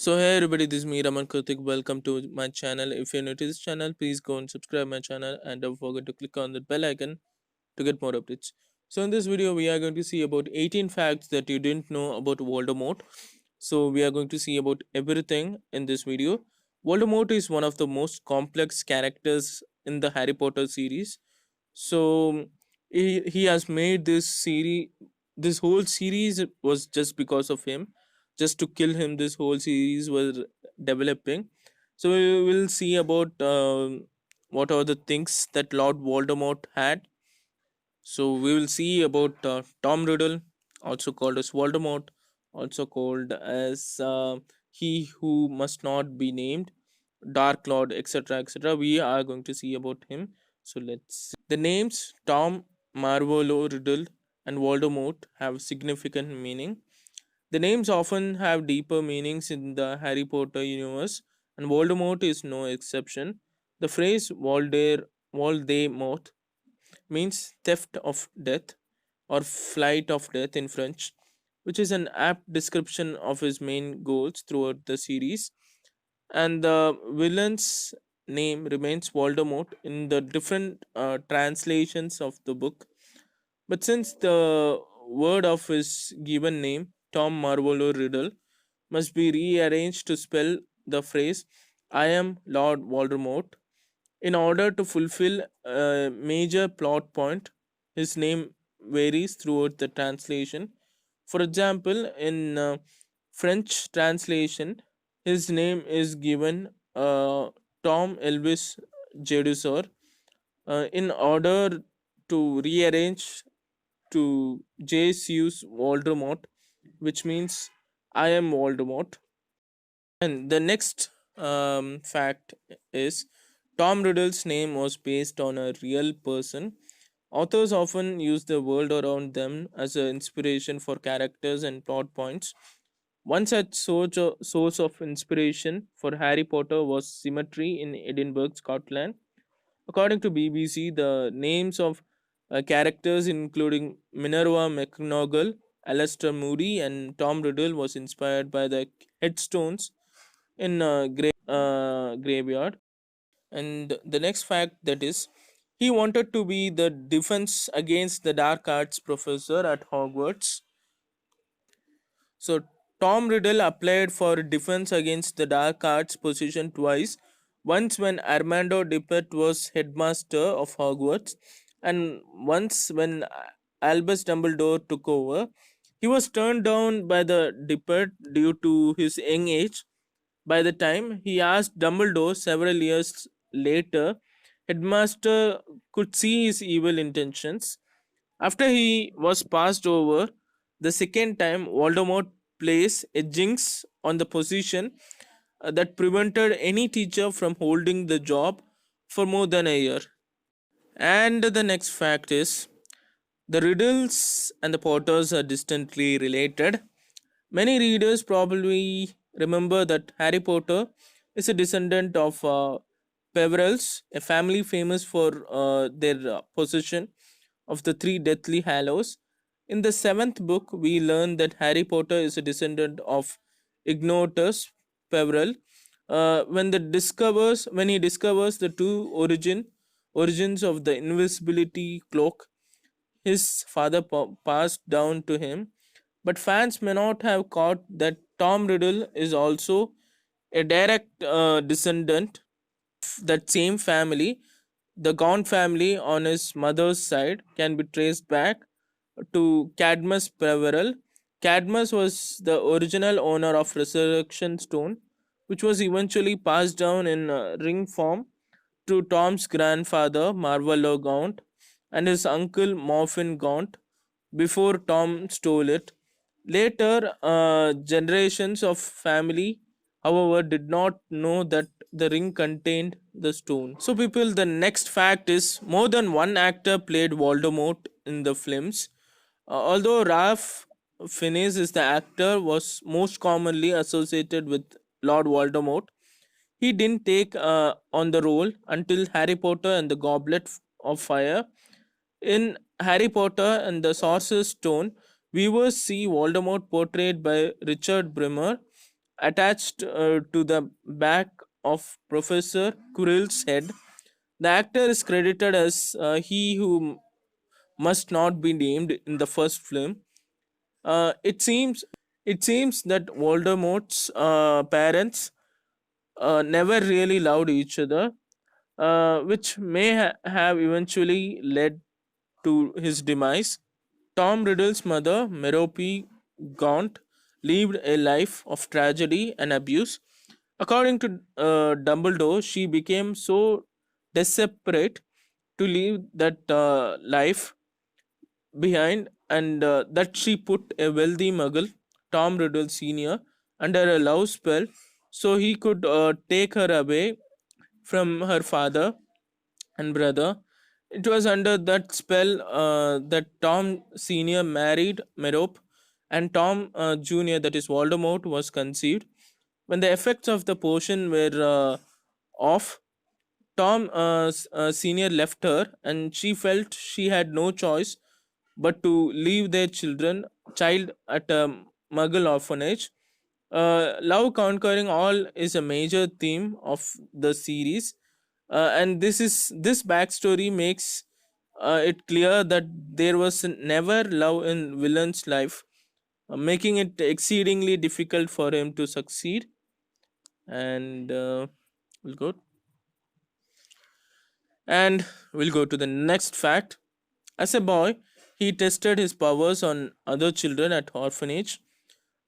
So hey everybody, this is me Raman Krithik. Welcome to my channel. If you're new to this channel, please go and subscribe my channel and don't forget to click on the bell icon to get more updates. So in this video, we are going to see about 18 facts that you didn't know about Voldemort. So we are going to see about everything in this video. Voldemort is one of the most complex characters in the Harry Potter series. So he has made this whole series was just because of him, just to kill him. This whole series was developing. So we will see about what are the things that Lord Voldemort had. So we will see about Tom Riddle, also called as Voldemort, also called as he who must not be named, Dark Lord, etc., etc. We are going to see about him. So let's see. The names Tom, Marvolo, Riddle, and Voldemort have significant meaning. The names often have deeper meanings in the Harry Potter universe, and Voldemort is no exception. The phrase Voldemort means theft of death or flight of death in French, which is an apt description of his main goals throughout the series. And the villain's name remains Voldemort in the different translations of the book. But since the word of his given name, Tom Marvolo Riddle, must be rearranged to spell the phrase I am Lord Voldemort, in order to fulfill a major plot point, his name varies throughout the translation. For example, in French translation, his name is given Tom Elvis Jedusor, in order to rearrange to Jesus Voldemort, which means I am Voldemort. And the next fact is Tom Riddle's name was based on a real person. Authors often use the world around them as an inspiration for characters and plot points. One such source of inspiration for Harry Potter was Cemetery in Edinburgh, Scotland. According to BBC, the names of characters including Minerva McGonagall, Alastair Moody, and Tom Riddle was inspired by the headstones in graveyard. And the next fact that is, he wanted to be the defense against the dark arts professor at Hogwarts. So Tom Riddle applied for defense against the dark arts position twice. Once when Armando Dippet was headmaster of Hogwarts, and once when Albus Dumbledore took over. He was turned down by the Dippet due to his young age. By the time he asked Dumbledore several years later, Headmaster could see his evil intentions. After he was passed over the second time, Voldemort placed edgings on the position that prevented any teacher from holding the job for more than a year. And the next fact is the riddles and the Potters are distantly related. Many readers probably remember that Harry Potter is a descendant of Peverells, a family famous for their possession of the three Deathly Hallows. In the seventh book, we learn that Harry Potter is a descendant of Ignotus Peverell. When he discovers the origins of the invisibility cloak his father passed down to him, but fans may not have caught that Tom Riddle is also a direct descendant of that same family. The Gaunt family on his mother's side can be traced back to Cadmus Peverell. Cadmus was the original owner of Resurrection Stone, which was eventually passed down in ring form to Tom's grandfather, Marvolo Gaunt, and his uncle, Morphin Gaunt, before Tom stole it. Later, generations of family, however, did not know that the ring contained the stone. So, people, the next fact is more than one actor played Voldemort in the films. Although Ralph Fiennes is the actor, was most commonly associated with Lord Voldemort. He didn't take on the role until Harry Potter and the Goblet of Fire. In Harry Potter and the Sorcerer's Stone, viewers see Voldemort portrayed by Richard Brimmer, attached to the back of Professor Quirrell's head. The actor is credited as he who must not be named in the first film. It seems that Voldemort's parents never really loved each other, which may have eventually led to his demise. Tom Riddle's mother, Merope Gaunt, lived a life of tragedy and abuse. According to Dumbledore, she became so desperate to live that life behind, and that she put a wealthy muggle, Tom Riddle Sr., under a love spell so he could take her away from her father and brother. It was under that spell that Tom Sr. married Merope, and Tom Jr., that is Voldemort, was conceived. When the effects of the potion were off, Tom Sr. left her, and she felt she had no choice but to leave their child at a Muggle orphanage. Love conquering all is a major theme of the series, and this backstory makes it clear that there was never love in villain's life, making it exceedingly difficult for him to succeed. And we'll go and we'll go to the next fact. As a boy, he tested his powers on other children at orphanage.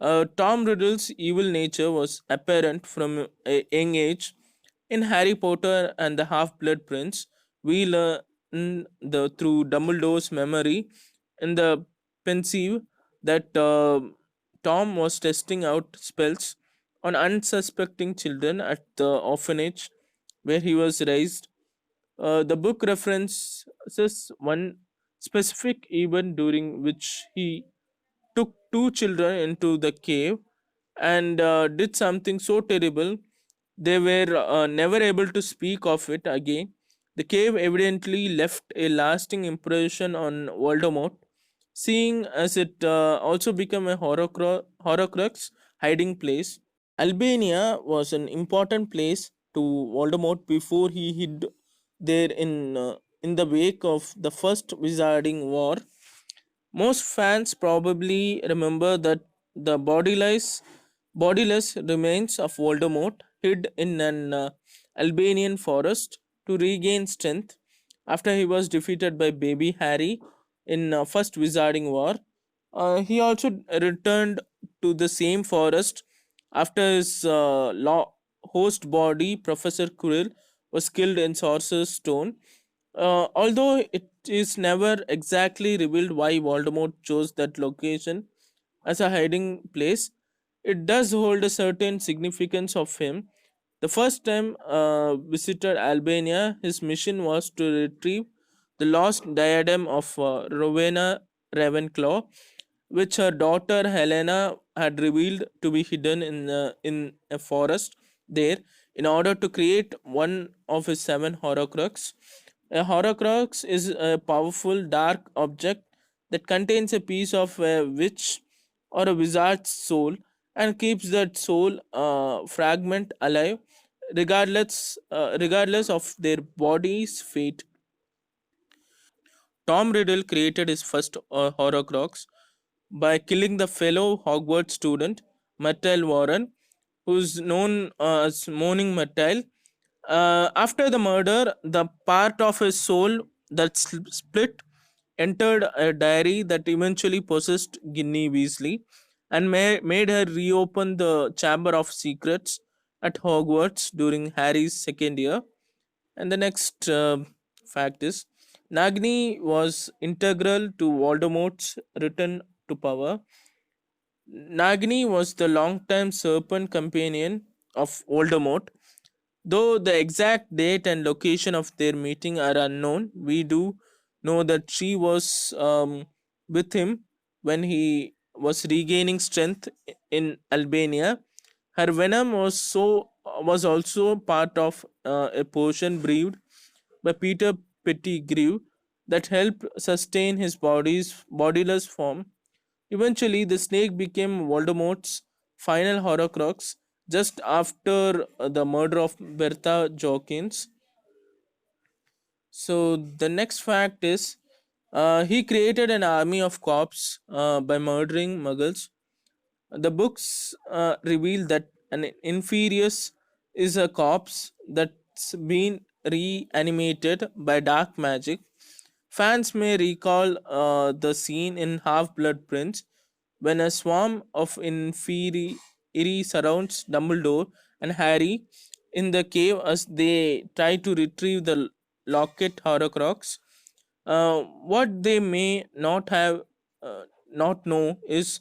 Tom Riddle's evil nature was apparent from a young age. In Harry Potter and the Half-Blood Prince, we learn through Dumbledore's memory in the pensive that Tom was testing out spells on unsuspecting children at the orphanage where he was raised. The book references one specific event during which he took two children into the cave and did something so terrible they were never able to speak of it again. The cave evidently left a lasting impression on Voldemort, seeing as it also became a Horcrux hiding place. Albania was an important place to Voldemort before he hid there in the wake of the first Wizarding War. Most fans probably remember that the bodiless remains of Voldemort hid in an Albanian forest to regain strength after he was defeated by baby Harry in first Wizarding War. He also returned to the same forest after his host body, Professor Quirrell, was killed in Sorcerer's Stone. Although it is never exactly revealed why Voldemort chose that location as a hiding place, it does hold a certain significance of him. The first time visited Albania, his mission was to retrieve the lost diadem of Rowena Ravenclaw, which her daughter Helena had revealed to be hidden in a forest there in order to create one of his seven Horcruxes. A Horcrux is a powerful dark object that contains a piece of a witch or a wizard's soul and keeps that soul fragment alive regardless of their body's fate. Tom Riddle created his first Horcrux by killing the fellow Hogwarts student Myrtle Warren, who's known as Moaning Myrtle. After the murder, the part of his soul that split entered a diary that eventually possessed Ginny Weasley and made her reopen the Chamber of Secrets at Hogwarts during Harry's second year. And the next fact is Nagini was integral to Voldemort's return to power. Nagini was the longtime serpent companion of Voldemort. Though the exact date and location of their meeting are unknown, we do know that she was with him when he was regaining strength in Albania. Her venom was also part of a potion brewed by Peter Pettigrew that helped sustain his body's bodiless form. Eventually, the snake became Voldemort's final Horcrux, just after the murder of Bertha Jorkins. So the next fact is he created an army of cops by murdering muggles. The books reveal that an inferius is a corpse that's been reanimated by dark magic. Fans may recall the scene in Half Blood Prince when a swarm of inferi surrounds Dumbledore and Harry in the cave as they try to retrieve the locket Horcrux. What they may not have not know is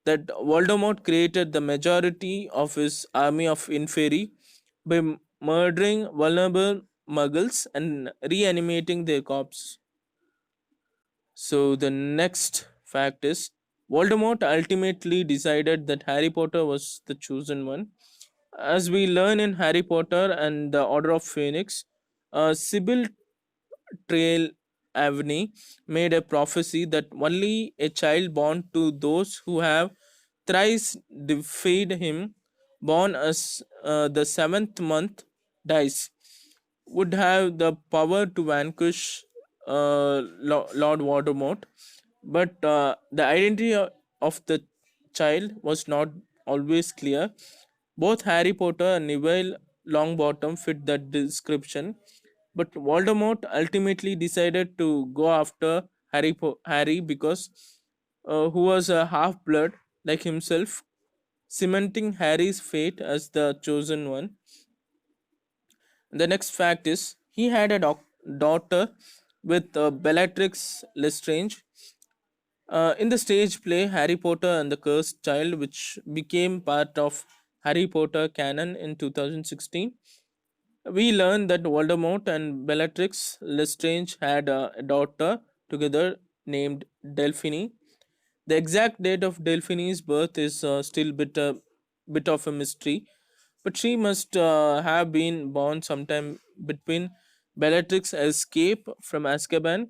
that Voldemort created the majority of his army of inferi by murdering vulnerable muggles and reanimating their corpses. So the next fact is Voldemort ultimately decided that Harry Potter was the chosen one. As we learn in Harry Potter and the Order of Phoenix, Sybil Trail Avni made a prophecy that only a child born to those who have thrice defied him, born as the seventh month dies, would have the power to vanquish Lord Voldemort. But the identity of the child was not always clear. Both Harry Potter and Neville Longbottom fit that description, but Voldemort ultimately decided to go after Harry because who was a half blood like himself, cementing Harry's fate as the chosen one. The next fact is he had a daughter with Bellatrix Lestrange. In the stage play Harry Potter and the Cursed Child, which became part of Harry Potter canon in 2016, we learn that Voldemort and Bellatrix Lestrange had a daughter together named Delphine. The exact date of Delphine's birth is still bit of a mystery, but she must have been born sometime between Bellatrix's escape from Azkaban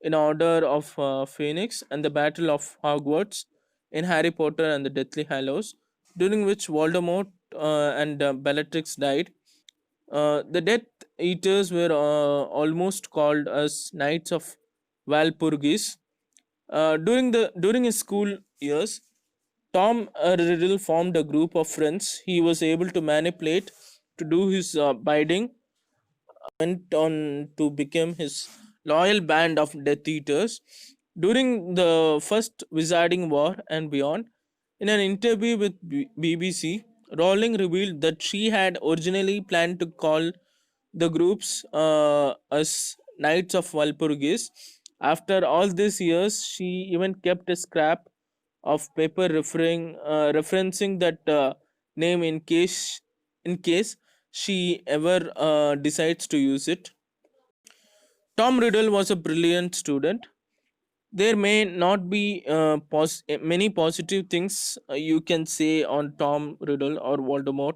in Order of Phoenix and the Battle of Hogwarts in Harry Potter and the Deathly Hallows, during which Voldemort and Bellatrix died. The Death Eaters were almost called as Knights of Walpurgis. During his school years, Tom Riddle formed a group of friends he was able to manipulate to do his bidding. Went on to become his loyal band of Death Eaters during the first Wizarding War and beyond. In an interview with BBC, Rowling revealed that she had originally planned to call the groups as Knights of Walpurgis. After all these years, she even kept a scrap of paper referencing that name in case she ever decides to use it. Tom Riddle was a brilliant student. There may not be many positive things you can say on Tom Riddle or Voldemort,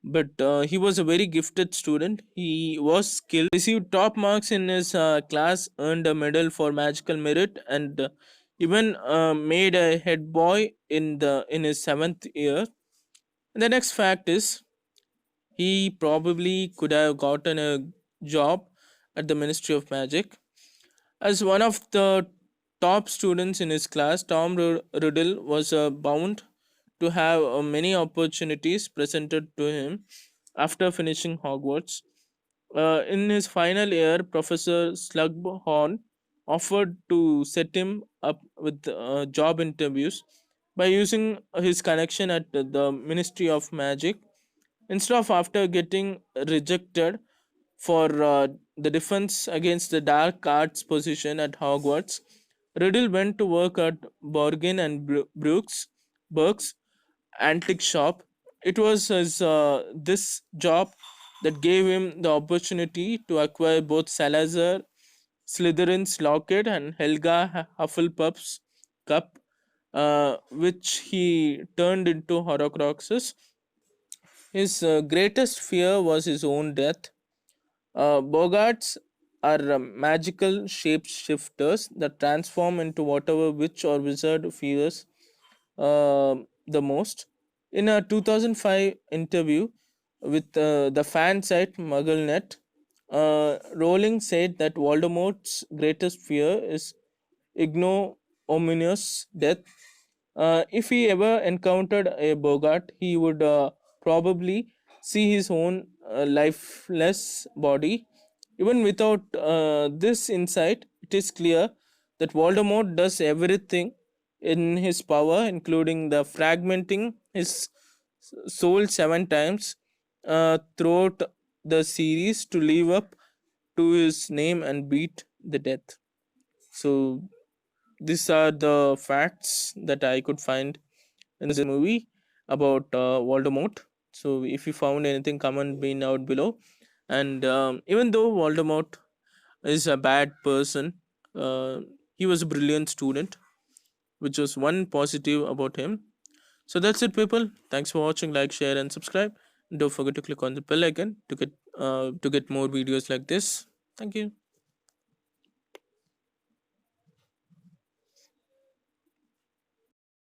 but he was a very gifted student. He was skilled, received top marks in his class, earned a medal for magical merit, and even made a head boy in his seventh year. And the next fact is he probably could have gotten a job at the Ministry of Magic. As one of the top students in his class, Tom Riddle was bound to have many opportunities presented to him after finishing Hogwarts. In his final year, Professor Slughorn offered to set him up with job interviews by using his connection at the Ministry of Magic. Instead of after getting rejected for the defense against the dark arts position at Hogwarts, Riddle went to work at Borgin and Burke's antique shop. It was this job that gave him the opportunity to acquire both Salazar Slytherin's locket and Helga Hufflepuff's cup, which he turned into Horcruxes. His greatest fear was his own death. Bogarts are magical shapeshifters that transform into whatever witch or wizard fears the most. In a 2005 interview with the fan site MuggleNet, Rowling said that Voldemort's greatest fear is ignominious death. If he ever encountered a Bogart, he would probably see his own lifeless body. Even without this insight, it is clear that Voldemort does everything in his power, including the fragmenting his soul 7 times throughout the series to live up to his name and beat the death. So these are the facts that I could find in this movie about Voldemort. So if you found anything, comment being out below. And even though Voldemort is a bad person, uh, he was a brilliant student, which was one positive about him. So that's it, people. Thanks for watching. Like, share, and subscribe. Don't forget to click on the bell icon to get more videos like this. Thank you.